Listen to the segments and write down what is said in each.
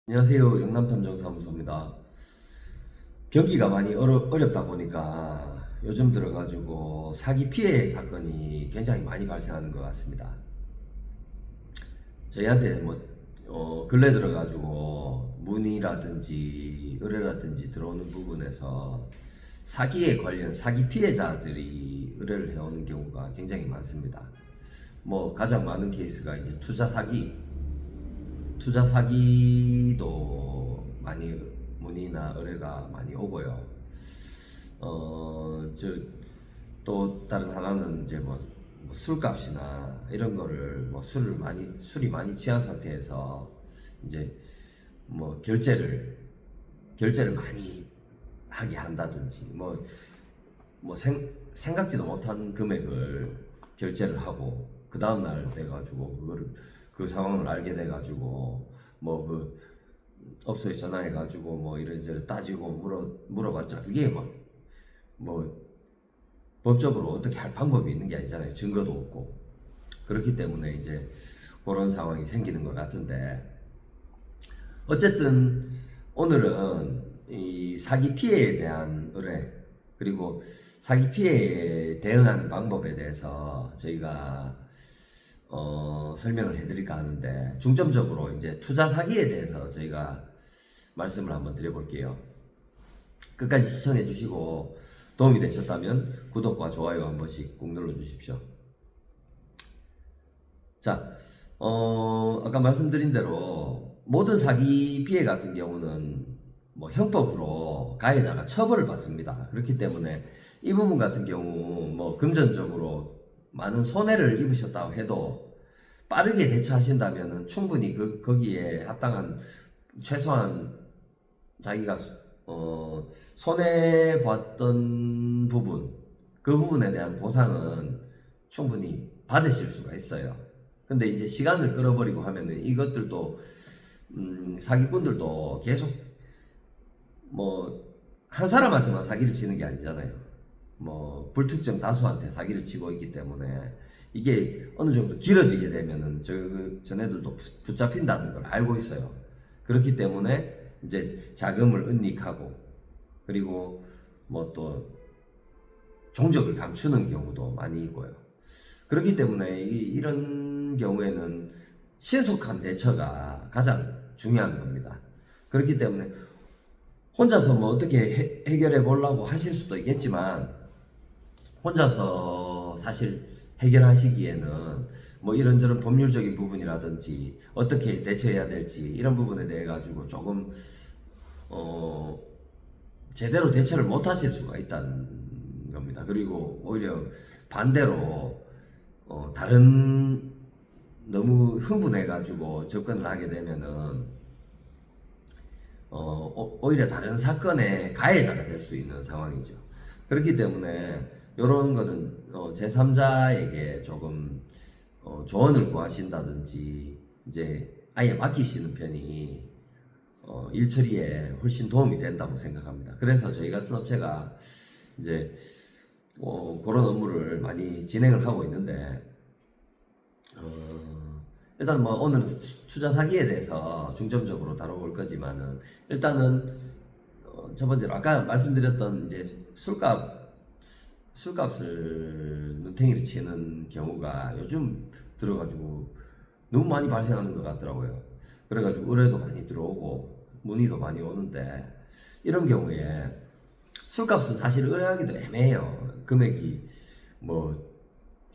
안녕하세요. 영남탐정사무소입니다. 경기가 많이 어렵다 보니까 요즘 들어가지고 사기 피해 사건이 굉장히 많이 발생하는 것 같습니다. 저희한테 근래 들어가지고 문의라든지 의뢰라든지 들어오는 부분에서 사기에 관련 사기 피해자들이 의뢰를 해오는 경우가 굉장히 많습니다. 가장 많은 케이스가 이제 투자 사기도 많이 문의나 의뢰가 많이 오고요. 또 다른 하나는 이제 술값이나 이런 거를 술이 많이 취한 상태에서 이제 결제를 많이 하게 한다든지 생각지도 못한 금액을 결제를 하고 그 다음날 돼가지고 그 상황을 알게 돼가지고 업소에 전화해가지고 이래저래 따지고 물어봤자 그게 법적으로 어떻게 할 방법이 있는 게 아니잖아요. 증거도 없고. 그렇기 때문에 이제 그런 상황이 생기는 것 같은데, 어쨌든 오늘은 이 사기 피해에 대한 의뢰, 그리고 사기 피해에 대응하는 방법에 대해서 저희가 설명을 해드릴까 하는데, 중점적으로 이제 투자 사기에 대해서 저희가 말씀을 한번 드려볼게요. 끝까지 시청해 주시고 도움이 되셨다면 구독과 좋아요 한 번씩 꼭 눌러 주십시오. 자, 아까 말씀드린 대로 모든 사기 피해 같은 경우는 형법으로 가해자가 처벌을 받습니다. 그렇기 때문에 이 부분 같은 경우 금전적으로 많은 손해를 입으셨다고 해도 빠르게 대처하신다면 충분히 거기에 합당한 최소한 자기가 손해 봤던 부분, 그 부분에 대한 보상은 충분히 받으실 수가 있어요. 근데 이제 시간을 끌어버리고 하면은 이것들도 사기꾼들도 계속 한 사람한테만 사기를 치는 게 아니잖아요. 불특정 다수한테 사기를 치고 있기 때문에 이게 어느 정도 길어지게 되면은 전애들도 붙잡힌다는 걸 알고 있어요. 그렇기 때문에 이제 자금을 은닉하고, 그리고 또 종적을 감추는 경우도 많이 있고요. 그렇기 때문에 이런 경우에는 신속한 대처가 가장 중요한 겁니다. 그렇기 때문에 혼자서 어떻게 해결해 보려고 하실 수도 있겠지만, 혼자서 사실 해결하시기에는 이런저런 법률적인 부분이라든지 어떻게 대처해야 될지 이런 부분에 대해 가지고 조금 제대로 대처를 못 하실 수가 있다는 겁니다. 그리고 오히려 반대로 다른 너무 흥분해 가지고 접근을 하게 되면은 오히려 다른 사건의 가해자가 될 수 있는 상황이죠. 그렇기 때문에 이런 거는 제3자에게 조금 조언을 구하신다든지 이제 아예 맡기시는 편이 일 처리에 훨씬 도움이 된다고 생각합니다. 그래서 저희 같은 업체가 이제 그런 업무를 많이 진행을 하고 있는데, 일단 오늘은 투자 사기에 대해서 중점적으로 다뤄볼 거지만은, 일단은 첫 번째로 아까 말씀드렸던 이제 술값을 눈탱이를 치는 경우가 요즘 들어가지고 너무 많이 발생하는 것 같더라고요. 그래가지고 의뢰도 많이 들어오고 문의도 많이 오는데, 이런 경우에 술값은 사실 의뢰하기도 애매해요. 금액이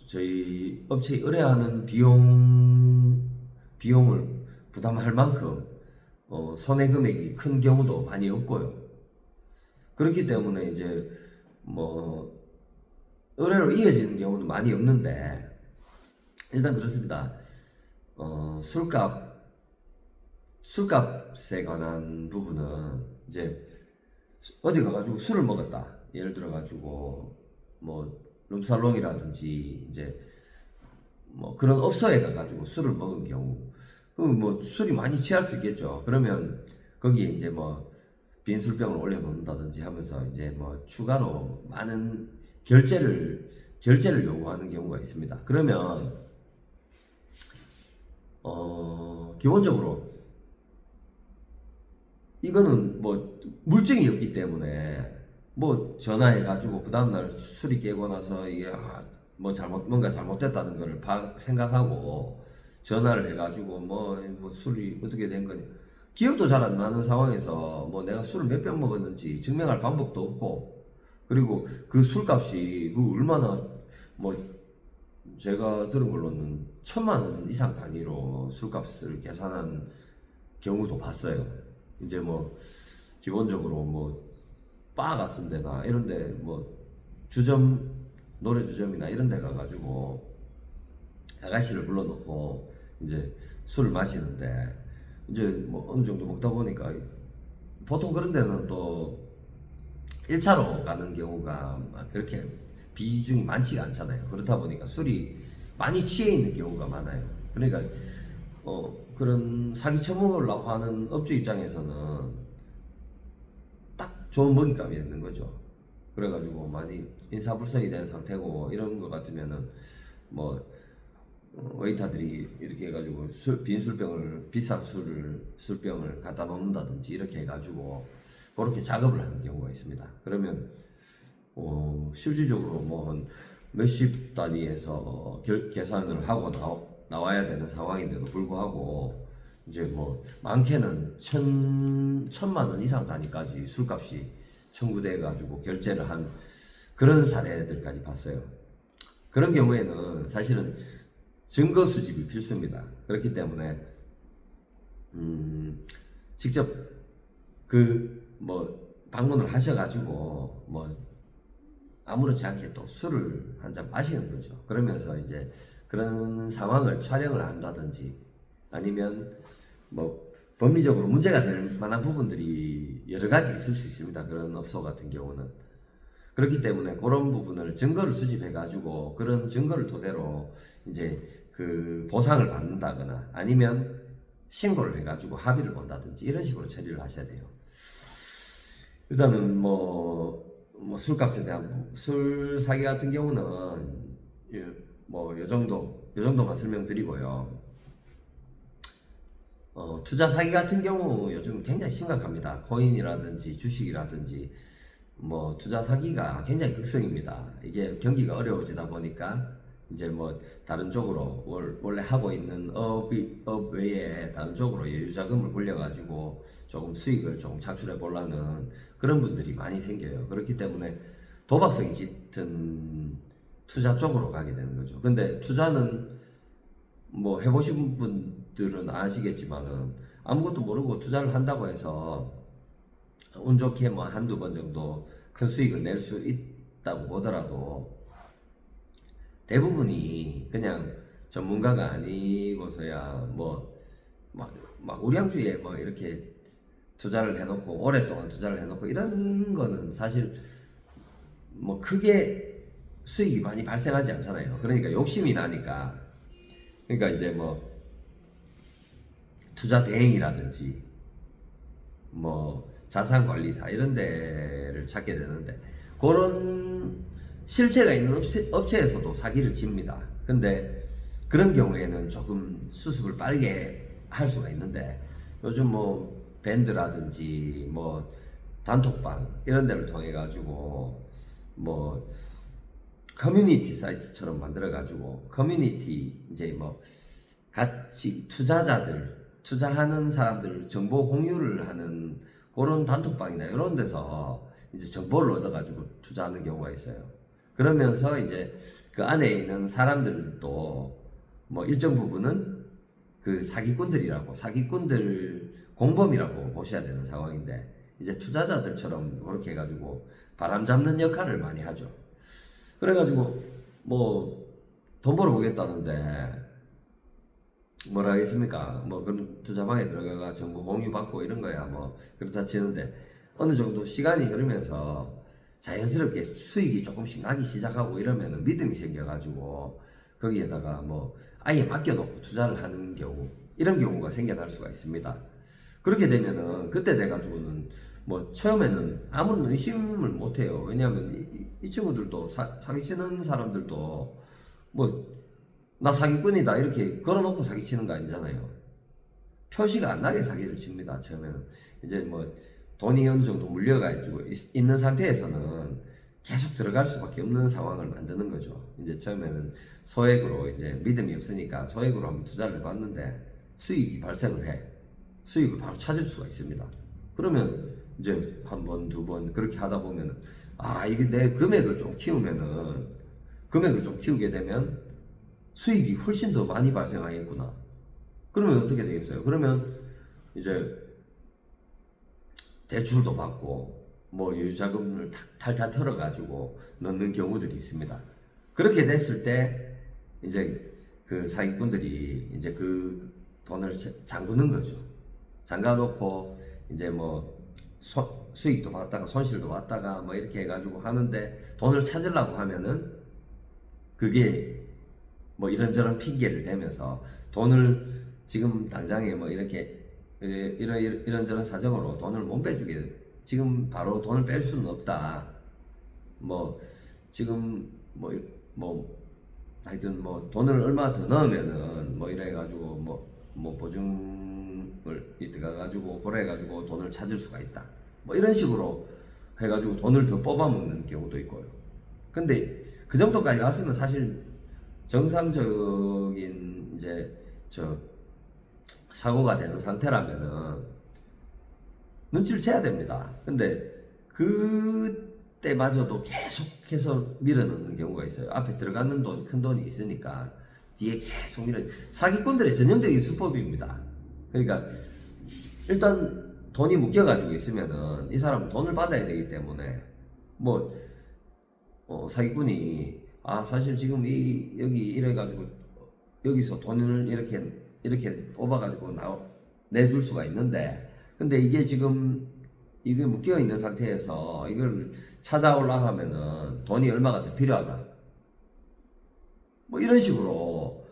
저희 업체에 의뢰하는 비용을 부담할 만큼 손해 금액이 큰 경우도 많이 없고요. 그렇기 때문에 이제 의뢰로 이어지는 경우는 많이 없는데, 일단 그렇습니다. 술값에 관한 부분은 이제 어디 가가지고 술을 먹었다. 예를 들어가지고 룸살롱이라든지 이제 그런 업소에 가가지고 술을 먹은 경우, 술이 많이 취할 수 있겠죠. 그러면 거기에 이제 빈술병을 올려놓는다든지 하면서 이제 추가로 많은 결제를 요구하는 경우가 있습니다. 그러면 기본적으로 이거는 뭐 물증이 없기 때문에 뭐 전화해가지고 그 다음날 술이 깨고 나서 이게 뭐 뭔가 잘못됐다는 걸 생각하고 전화를 해가지고 뭐 술이 어떻게 된 거냐 기억도 잘 안 나는 상황에서 뭐 내가 술을 몇 병 먹었는지 증명할 방법도 없고 그리고 그 술값이 그 얼마나 뭐 제가 들은 걸로는 1,000만 원 이상 단위로 술값을 계산한 경우도 봤어요. 이제 뭐 기본적으로 뭐 바 같은 데나 이런 데뭐 주점 노래 주점이나 이런 데 가가지고 아가씨를 불러놓고 이제 술을 마시는데 이제 뭐 어느 정도 먹다 보니까 보통 그런 데는 또 1차로 가는 경우가 막 그렇게 비중이 많지가 않잖아요. 그렇다 보니까 술이 많이 취해 있는 경우가 많아요. 그러니까 그런 사기 쳐먹으려고 하는 업주 입장에서는 딱 좋은 먹잇감이었는 거죠. 그래가지고 많이 인사불성이 된 상태고 이런 거 같으면은 뭐 웨이터들이 이렇게 해가지고 빈 술병을 비싼 술병을 갖다 놓는다든지 이렇게 해가지고 그렇게 작업을 하는 경우가 있습니다. 그러면 실질적으로 뭐 한 몇십 단위에서 계산을 하고 나와야 되는 상황인데도 불구하고 이제 뭐 많게는 1,000만 원 이상 단위까지 술값이 청구돼 가지고 결제를 한 그런 사례들까지 봤어요. 그런 경우에는 사실은 증거 수집이 필수입니다. 그렇기 때문에 직접 그 뭐 방문을 하셔가지고 뭐 아무렇지 않게 또 술을 한 잔 마시는 거죠. 그러면서 이제 그런 상황을 촬영을 한다든지 아니면 뭐 법리적으로 문제가 될 만한 부분들이 여러 가지 있을 수 있습니다. 그런 업소 같은 경우는. 그렇기 때문에 그런 부분을 증거를 수집해 가지고 그런 증거를 토대로 이제 그 보상을 받는다거나 아니면 신고를 해 가지고 합의를 본다든지 이런 식으로 처리를 하셔야 돼요. 일단은 뭐 술값에 대한 술 사기 같은 경우는 뭐 요 정도만 설명드리고요. 투자 사기 같은 경우 요즘 굉장히 심각합니다. 코인이라든지 주식이라든지 뭐 투자 사기가 굉장히 극성입니다. 이게 경기가 어려워지다 보니까 이제 뭐 다른 쪽으로 원래 하고 있는 업 외에 다른 쪽으로 여유 자금을 굴려가지고 조금 수익을 조금 창출해 보려는 그런 분들이 많이 생겨요. 그렇기 때문에 도박성이 짙은 투자 쪽으로 가게 되는 거죠. 근데 투자는 뭐 해보신 분들은 아시겠지만은 아무것도 모르고 투자를 한다고 해서 운 좋게 뭐 한두 번 정도 큰 수익을 낼 수 있다고 보더라도 대부분이 그냥 전문가가 아니고서야 막 우량주에 뭐 이렇게 투자를 해놓고 오랫동안 투자를 해놓고 이런 거는 사실 뭐 크게 수익이 많이 발생하지 않잖아요. 그러니까 욕심이 나니까 그러니까 이제 뭐 투자 대행이라든지 뭐 자산관리사 이런 데를 찾게 되는데 그런 실체가 있는 업체에서도 사기를 칩니다. 근데 그런 경우에는 조금 수습을 빠르게 할 수가 있는데 요즘 뭐 밴드라든지 뭐 단톡방 이런 데를 통해 가지고 뭐 커뮤니티 사이트처럼 만들어 가지고 커뮤니티 이제 뭐 같이 투자하는 사람들 정보 공유를 하는 그런 단톡방이나 이런 데서 이제 정보를 얻어 가지고 투자하는 경우가 있어요. 그러면서 이제 그 안에 있는 사람들도 뭐 일정 부분은 그 사기꾼들 공범이라고 보셔야 되는 상황인데 이제 투자자들처럼 그렇게 해가지고 바람 잡는 역할을 많이 하죠. 그래가지고 뭐 돈 벌어보겠다는데 뭐라 하겠습니까? 뭐 그런 투자방에 들어가가 정보 공유 받고 이런 거야 뭐 그렇다 치는데 어느 정도 시간이 흐르면서 자연스럽게 수익이 조금씩 나기 시작하고 이러면은 믿음이 생겨가지고 거기에다가 뭐 아예 맡겨놓고 투자를 하는 경우 이런 경우가 생겨날 수가 있습니다. 그렇게 되면은 그때 돼가지고는 뭐 처음에는 아무런 의심을 못해요. 왜냐하면 이 친구들도 사기치는 사람들도 뭐 나 사기꾼이다 이렇게 걸어놓고 사기치는 거 아니잖아요. 표시가 안 나게 사기를 칩니다. 처음에는 이제 뭐 돈이 어느 정도 물려가지고 있는 상태에서는 계속 들어갈 수밖에 없는 상황을 만드는 거죠. 이제 처음에는 소액으로 이제 믿음이 없으니까 소액으로 한번 투자를 해봤는데 수익이 발생을 해. 수익을 바로 찾을 수가 있습니다. 그러면 이제 한 번, 두 번 그렇게 하다 보면은 이게 내 금액을 좀 키우게 되면 수익이 훨씬 더 많이 발생하겠구나. 그러면 어떻게 되겠어요? 그러면 이제 대출도 받고 뭐 유자금을 탈탈 털어가지고 넣는 경우들이 있습니다. 그렇게 됐을 때 이제 그 사기꾼들이 이제 그 돈을 잠그는 거죠. 잠가 놓고 이제 뭐 수익도 받다가 손실도 받다가 뭐 이렇게 해가지고 하는데 돈을 찾으려고 하면은 그게 뭐 이런저런 핑계를 대면서 돈을 지금 당장에 뭐 이렇게 이런저런 사정으로 돈을 못 빼주게 지금 바로 돈을 뺄 수는 없다. 뭐 지금 하여튼 뭐 돈을 얼마 더 넣으면은 뭐 이래가지고 뭐 보증을 들어가가지고 고래가지고 돈을 찾을 수가 있다. 뭐 이런 식으로 해가지고 돈을 더 뽑아먹는 경우도 있고요. 근데 그 정도까지 왔으면 사실 정상적인 이제 사고가 되는 상태라면은 눈치를 채야 됩니다. 근데 그때마저도 계속해서 밀어넣는 경우가 있어요. 앞에 들어가는 돈, 큰 돈이 있으니까 뒤에 계속 사기꾼들의 전형적인 수법입니다. 그러니까 일단 돈이 묶여가지고 있으면은 이 사람은 돈을 받아야 되기 때문에 사기꾼이 사실 지금 여기 이래가지고 여기서 돈을 이렇게 뽑아가지고 내줄 수가 있는데, 근데 이게 지금 이게 묶여 있는 상태에서 이걸 찾아오려 하면은 돈이 얼마가 더 필요하다. 뭐 이런 식으로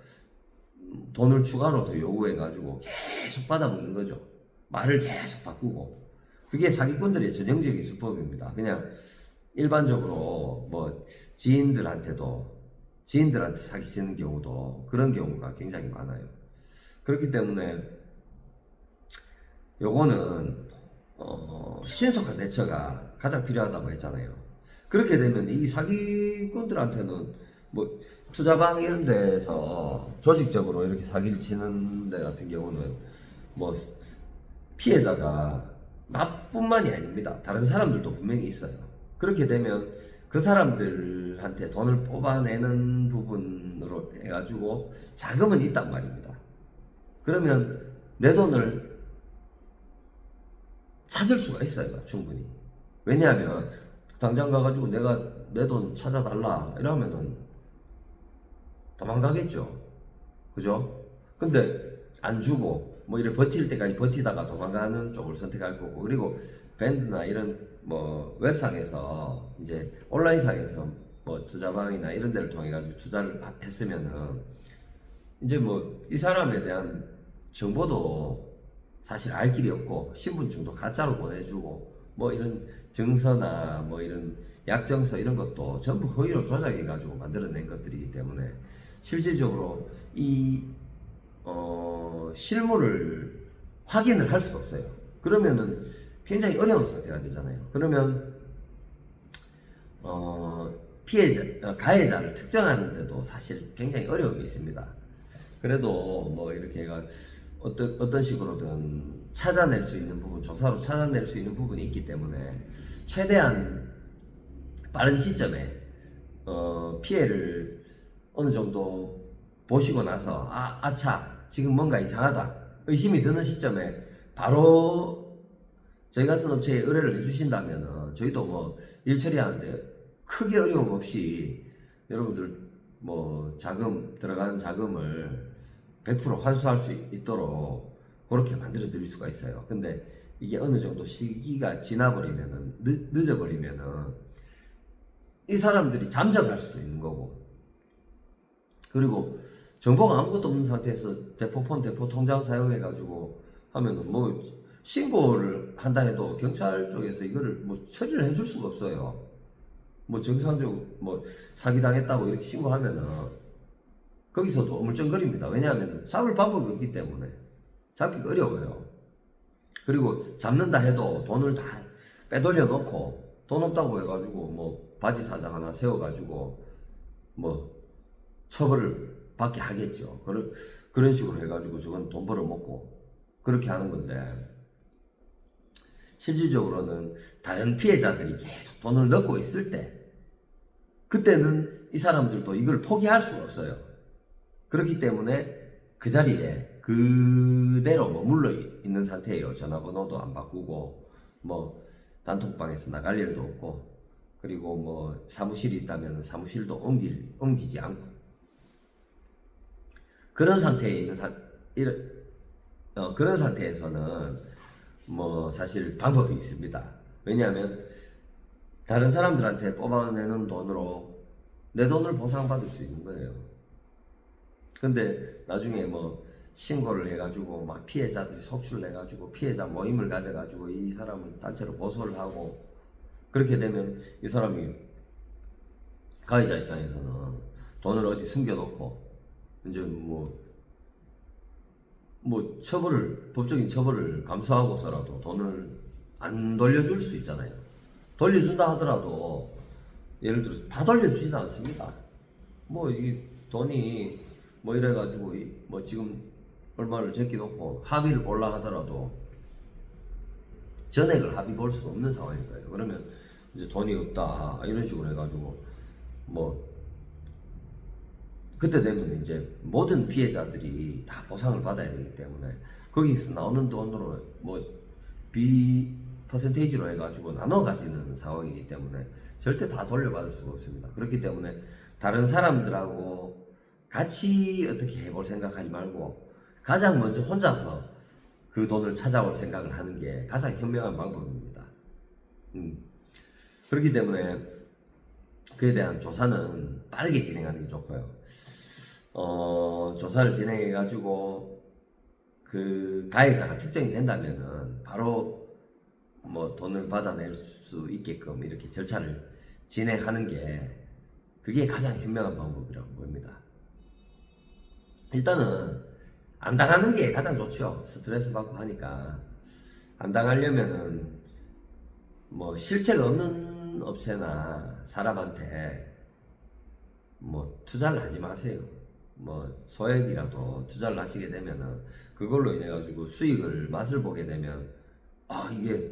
돈을 추가로 더 요구해가지고 계속 받아먹는 거죠. 말을 계속 바꾸고. 그게 사기꾼들의 전형적인 수법입니다. 그냥 일반적으로 뭐 지인들한테 사기치는 경우도 그런 경우가 굉장히 많아요. 그렇기 때문에 요거는 신속한 대처가 가장 필요하다고 했잖아요. 그렇게 되면 이 사기꾼들한테는 뭐 투자방 이런 데서 조직적으로 이렇게 사기를 치는 데 같은 경우는 뭐 피해자가 나뿐만이 아닙니다. 다른 사람들도 분명히 있어요. 그렇게 되면 그 사람들한테 돈을 뽑아내는 부분으로 해가지고 자금은 있단 말입니다. 그러면 내 돈을 찾을 수가 있어요, 충분히. 왜냐하면 당장 가가지고 내가 내 돈 찾아달라 이러면은 도망가겠죠. 그죠? 근데 안 주고 뭐 이래 버틸 때까지 버티다가 도망가는 쪽을 선택할 거고, 그리고 밴드나 이런 뭐 웹상에서 이제 온라인상에서 뭐 투자방이나 이런 데를 통해 가지고 투자를 했으면은 이제 뭐 이 사람에 대한 정보도 사실 알 길이 없고 신분증도 가짜로 보내주고 뭐 이런 증서나 뭐 이런 약정서 이런 것도 전부 허위로 조작해 가지고 만들어낸 것들이기 때문에 실질적으로 이 실물을 확인을 할 수가 없어요. 그러면은 굉장히 어려운 상태가 되잖아요. 그러면 가해자를 특정하는데도 사실 굉장히 어려움이 있습니다. 그래도 뭐 이렇게 어떤 식으로든 찾아낼 수 있는 부분, 조사로 찾아낼 수 있는 부분이 있기 때문에 최대한 빠른 시점에 피해를 어느 정도 보시고 나서 아차 지금 뭔가 이상하다 의심이 드는 시점에 바로 저희 같은 업체에 의뢰를 해주신다면은 저희도 뭐 일 처리하는데 크게 어려움 없이 여러분들 뭐 들어가는 자금을 100% 환수할 수 있도록 그렇게 만들어 드릴 수가 있어요. 근데 이게 어느 정도 시기가 지나버리면은 늦어버리면은 이 사람들이 잠적할 수도 있는 거고, 그리고 정보가 아무것도 없는 상태에서 대포폰, 대포 통장 사용해 가지고 하면은 뭐 신고를 한다 해도 경찰 쪽에서 이거를 뭐 처리를 해줄 수가 없어요. 뭐 정상적으로 뭐 사기당했다고 이렇게 신고하면은 거기서도 어물쩡거립니다. 왜냐하면 잡을 방법이 없기 때문에 잡기가 어려워요. 그리고 잡는다 해도 돈을 다 빼돌려 놓고 돈 없다고 해가지고 뭐 바지 사장 하나 세워가지고 뭐 처벌을 받게 하겠죠. 그런 식으로 해가지고 저건 돈 벌어먹고 그렇게 하는 건데, 실질적으로는 다른 피해자들이 계속 돈을 넣고 있을 때 그때는 이 사람들도 이걸 포기할 수가 없어요. 그렇기 때문에 그 자리에 그대로 머물러 있는 상태예요. 전화번호도 안 바꾸고 뭐 단톡방에서 나갈 일도 없고, 그리고 뭐 사무실이 있다면 사무실도 옮기지 않고 그런 상태에 있는 그런 상태에서는 뭐 사실 방법이 있습니다. 왜냐하면 다른 사람들한테 뽑아내는 돈으로 내 돈을 보상받을 수 있는 거예요. 근데 나중에 뭐 신고를 해가지고 막 피해자들이 속출내가지고 피해자 모임을 가져가지고 이 사람을 단체로 고소를 하고, 그렇게 되면 이 사람이 가해자 입장에서는 돈을 어디 숨겨놓고 이제 법적인 처벌을 감수하고서라도 돈을 안 돌려줄 수 있잖아요. 돌려준다 하더라도 예를 들어서 다 돌려주지도 않습니다. 뭐 이 돈이 뭐 이래가지고 뭐 지금 얼마를 제끼놓고 합의를 볼라 하더라도 전액을 합의 볼 수가 없는 상황인 거예요. 그러면 이제 돈이 없다 이런 식으로 해가지고 뭐 그때 되면 이제 모든 피해자들이 다 보상을 받아야 되기 때문에 거기서 나오는 돈으로 뭐 퍼센테이지로 해가지고 나눠 가지는 상황이기 때문에 절대 다 돌려받을 수가 없습니다. 그렇기 때문에 다른 사람들하고 같이 어떻게 해볼 생각하지 말고 가장 먼저 혼자서 그 돈을 찾아올 생각을 하는 게 가장 현명한 방법입니다. 그렇기 때문에 그에 대한 조사는 빠르게 진행하는 게 좋고요. 조사를 진행해가지고 그 가해자가 특정이 된다면은 바로 뭐 돈을 받아낼 수 있게끔 이렇게 절차를 진행하는 게 그게 가장 현명한 방법이라고 봅니다. 일단은 안 당하는 게 가장 좋죠. 스트레스 받고 하니까. 안 당하려면은 뭐 실체가 없는 업체나 사람한테 뭐 투자를 하지 마세요. 뭐 소액이라도 투자를 하시게 되면은 그걸로 인해 가지고 수익을 맛을 보게 되면 이게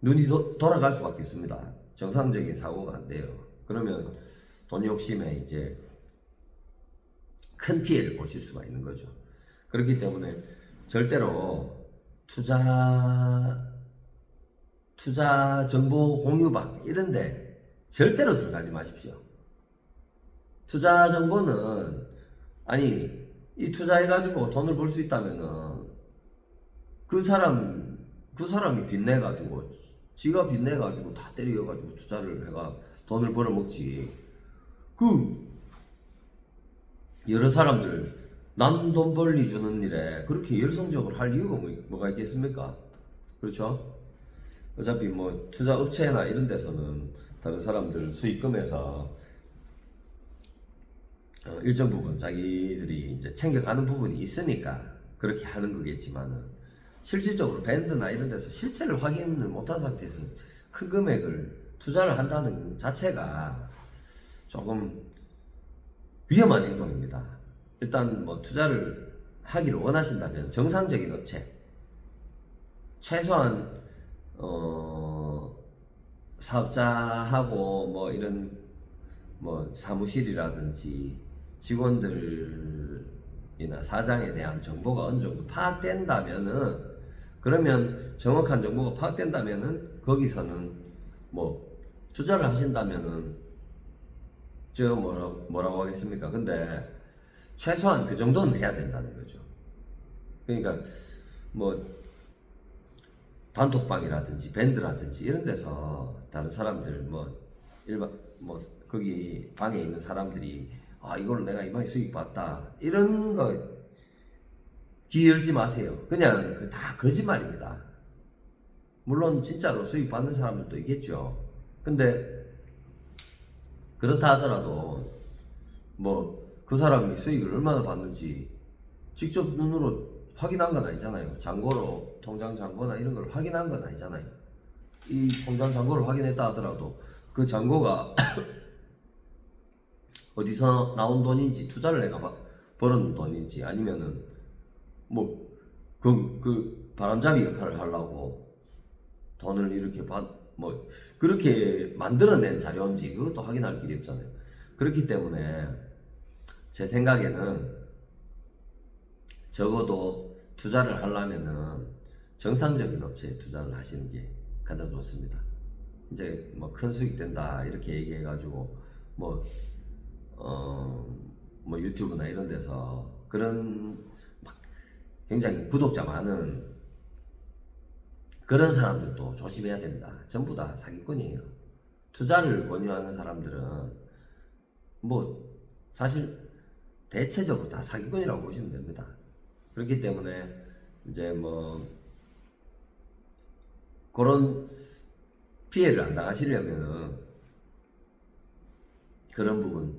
눈이 돌아갈 수밖에 없습니다. 정상적인 사고가 안 돼요. 그러면 돈 욕심에 이제 큰 피해를 보실 수가 있는 거죠. 그렇기 때문에 절대로 투자 정보 공유방 이런데 절대로 들어가지 마십시오. 투자 정보는 이 투자해가지고 돈을 벌 수 있다면은 그 사람이 빚내가지고 지가 빚내가지고 다 때려가지고 투자를 해가 돈을 벌어먹지. 여러 사람들 남 돈 벌리 주는 일에 그렇게 열성적으로 할 이유가 뭐가 있겠습니까? 그렇죠? 어차피 뭐 투자 업체나 이런 데서는 다른 사람들 수익금에서 일정 부분 자기들이 이제 챙겨가는 부분이 있으니까 그렇게 하는 거겠지만은, 실질적으로 밴드나 이런 데서 실체를 확인을 못한 상태에서 큰 금액을 투자를 한다는 자체가 조금 위험한 행동입니다. 일단 뭐 투자를 하기를 원하신다면 정상적인 업체, 최소한 사업자하고 뭐 이런 뭐 사무실이라든지 직원들이나 사장에 대한 정보가 어느 정도 파악된다면은, 그러면 정확한 정보가 파악된다면은 거기서는 뭐 투자를 하신다면은 제가 뭐라고 하겠습니까? 근데 최소한 그 정도는 해야 된다는 거죠. 그러니까 뭐 단톡방이라든지 밴드라든지 이런 데서 다른 사람들 거기 방에 있는 사람들이 이걸로 내가 이번에 수익 봤다 이런 거 귀 열지 마세요. 그냥 다 거짓말입니다. 물론 진짜로 수익 받는 사람들도 있겠죠. 근데 그렇다 하더라도 뭐 그 사람이 수익을 얼마나 받는지 직접 눈으로 확인한 건 아니잖아요. 잔고로 통장 잔고나 이런 걸 확인한 건 아니잖아요. 이 통장 잔고를 확인했다 하더라도 그 잔고가 어디서 나온 돈인지, 투자를 내가 벌은 돈인지, 아니면은 뭐 그 바람잡이 역할을 하려고 돈을 이렇게 뭐 그렇게 만들어낸 자료인지 그것도 확인할 길이 없잖아요. 그렇기 때문에 제 생각에는 적어도 투자를 하려면은 정상적인 업체에 투자를 하시는 게 가장 좋습니다. 이제 뭐 큰 수익 된다 이렇게 얘기해가지고 뭐 뭐 유튜브나 이런 데서 그런 막 굉장히 구독자 많은 그런 사람들도 조심해야 됩니다. 전부 다 사기꾼이에요. 투자를 권유하는 사람들은 뭐 사실 대체적으로 다 사기꾼이라고 보시면 됩니다. 그렇기 때문에 이제 뭐 그런 피해를 안 당하시려면은 그런 부분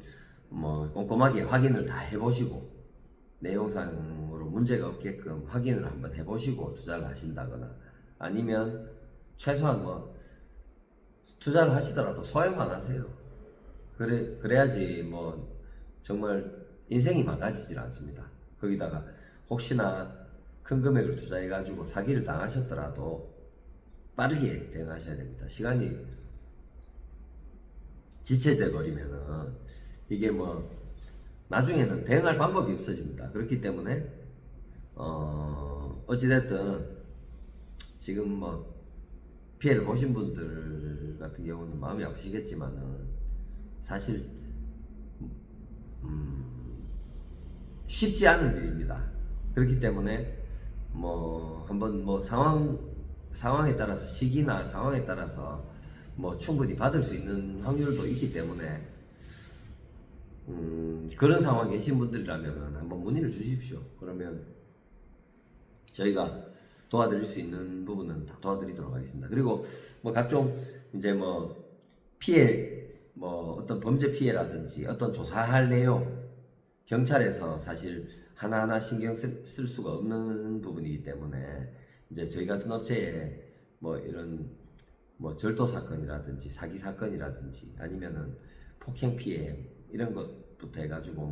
뭐 꼼꼼하게 확인을 다 해보시고 내용상으로 문제가 없게끔 확인을 한번 해보시고 투자를 하신다거나, 아니면 최소한 뭐 투자를 하시더라도 소액만 하세요. 그래야지 뭐 정말 인생이 망가지질 않습니다. 거기다가 혹시나 큰 금액을 투자해 가지고 사기를 당하셨더라도 빠르게 대응하셔야 됩니다. 시간이 지체돼 버리면은 이게 뭐 나중에는 대응할 방법이 없어집니다. 그렇기 때문에 어찌됐든 지금 뭐 피해를 보신 분들 같은 경우는 마음이 아프시겠지만은 사실 쉽지 않은 일입니다. 그렇기 때문에 뭐 한번 뭐 상황에 따라서, 시기나 상황에 따라서 뭐 충분히 받을 수 있는 확률도 있기 때문에 그런 상황에 계신 분들이라면 한번 문의를 주십시오. 그러면 저희가 도와드릴 수 있는 부분은 다 도와드리도록 하겠습니다. 그리고 뭐 각종 이제 뭐 피해, 뭐 어떤 범죄 피해라든지 어떤 조사할 내용, 경찰에서 사실 하나하나 신경 쓸 수가 없는 부분이기 때문에 이제 저희 같은 업체에 뭐 이런 뭐 절도 사건이라든지 사기 사건이라든지 아니면은 폭행 피해 이런 것부터 해가지고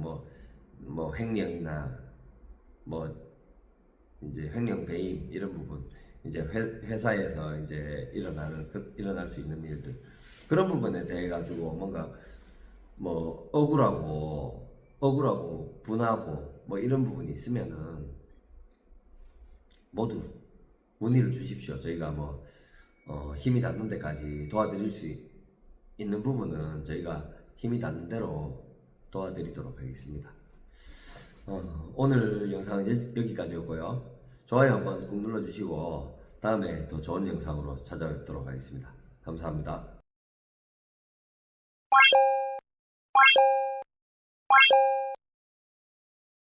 뭐 횡령이나 뭐 이제 횡령 배임 이런 부분, 이제 회사에서 이제 일어날 수 있는 일들, 그런 부분에 대해 가지고 뭔가 뭐 억울하고 분하고 뭐 이런 부분이 있으면은 모두 문의를 주십시오. 저희가 뭐 힘이 닿는 데까지 도와드릴 수 있는 부분은 저희가 힘이 닿는 대로 도와드리도록 하겠습니다. 오늘 영상은 여기까지였고요. 좋아요 한번 꾹 눌러주시고 다음에 더 좋은 영상으로 찾아뵙도록 하겠습니다. 감사합니다.